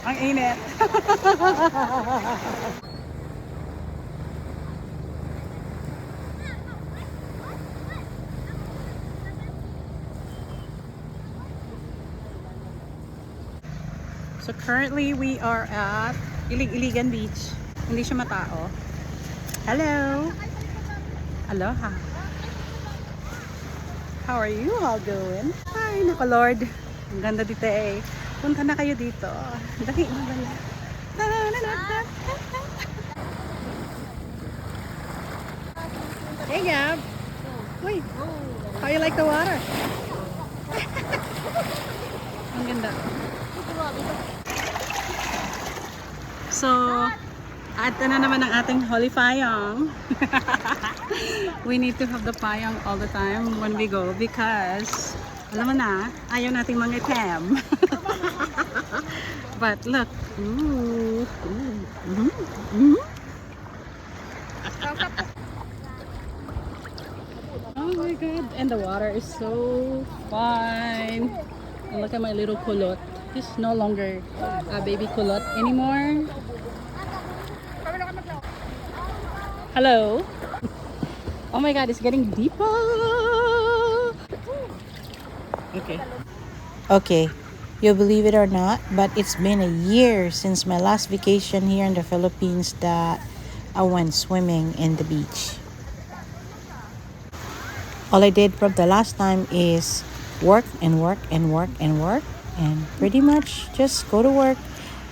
Ang init. So currently we are at Ilig-Iligan Beach. Hindi siya matao. Hello. Aloha. How are you all doing? Ay, nako Lord. Ang ganda dito eh. Punta na kayo dito. Dali, madala. Hey Gab. Uy. How you like the water? Ang ganda. So, at na naman ang ating holy payong. We need to have the payong all the time when we go because, alam mo na, ayaw nating mga item. But look, ooh, Oh my god, and the water is so fine. And look at my little kulot. He's no longer a baby kulot anymore. Hello. Oh my god, it's getting deeper. Okay. Okay, you'll believe it or not, but it's been a year since my last vacation here in the Philippines that I went swimming in the beach. All I did from the last time is work and work and work and work and pretty much just go to work.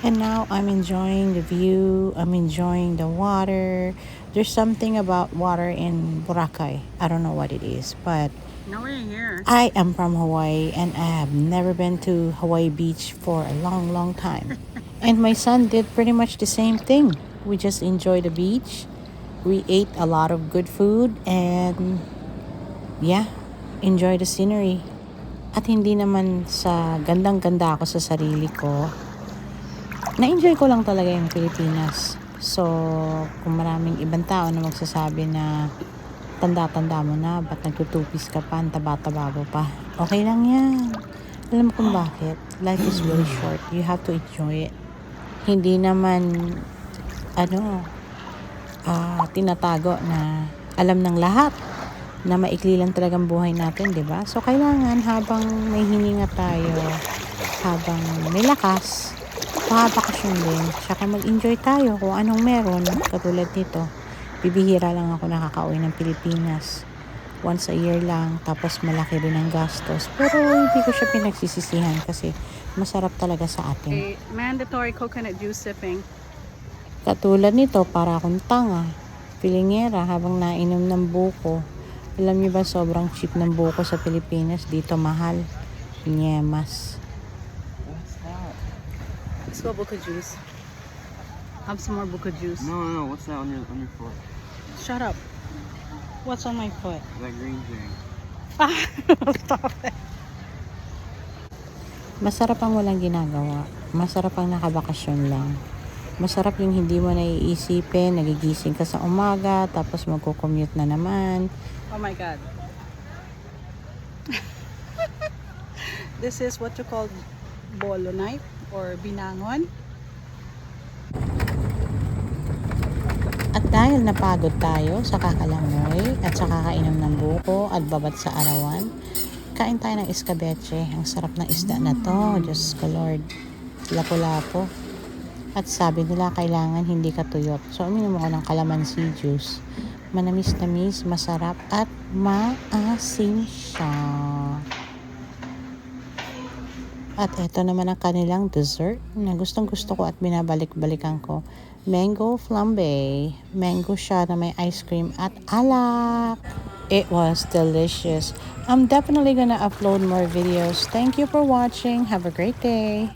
And now I'm enjoying the view, I'm enjoying the water. There's something about water in Boracay. I don't know what it is, but Now we're here. I am from Hawaii and I have never been to Hawaii Beach for a long, long time. And my son did pretty much the same thing. We just enjoyed the beach. We ate a lot of good food and yeah, enjoy the scenery. At hindi naman sa gandang-ganda ako sa sarili ko. Na-enjoy ko lang talaga yung Pilipinas. So, kung maraming ibang tao na magsasabi na tanda-tanda mo na, ba't nagtutupis ka pa, ang taba-taba mo pa. Okay lang yan. Alam mo kung bakit? Life is really short. You have to enjoy it. Hindi naman, tinatago na alam ng lahat na maikli lang talagang buhay natin, di ba? So, kailangan habang may hininga tayo, habang may lakas, makabakasyon din. Tsaka mag-enjoy tayo kung anong meron. Katulad nito, bibihira lang ako nakaka-uwi ng Pilipinas. Once a year lang, tapos malaki rin ang gastos. Pero hindi ko siya pinagsisisihan kasi masarap talaga sa atin. A mandatory coconut juice sipping. Katulad nito, para akong tanga, pilingera habang nainom ng buko. Alam niyo ba sobrang cheap ng buko sa Pilipinas? Dito mahal. Pinyemas. What's that? Let's go buko juice. Have some more buko juice. No. What's that on your foot? Shut up. What's on my foot? That green thing. Stop it. Masarap ang walang ginagawa. Masarap ang nakabakasyon lang. Masarap yung hindi mo naiisipin, nagigising ka sa umaga, tapos magko-commute na naman. Oh my god. This is what you call bolo night or binangon. At dahil napagod tayo sa kakalangoy at sa kakainom ng buko at babat sa arawan, kain tayo ng escabeche. Ang sarap ng isda na to. Diyos ko Lord. Lapo-lapo. At sabi nila kailangan hindi katuyot. So uminom ako ng calamansi juice. Manamis-namis, masarap at maasim siya. At eto naman ang kanilang dessert na gustong-gusto ko at binabalik-balikan ko. Mango flambe. Mango siya na may ice cream at alak. It was delicious. I'm definitely gonna upload more videos. Thank you for watching. Have a great day.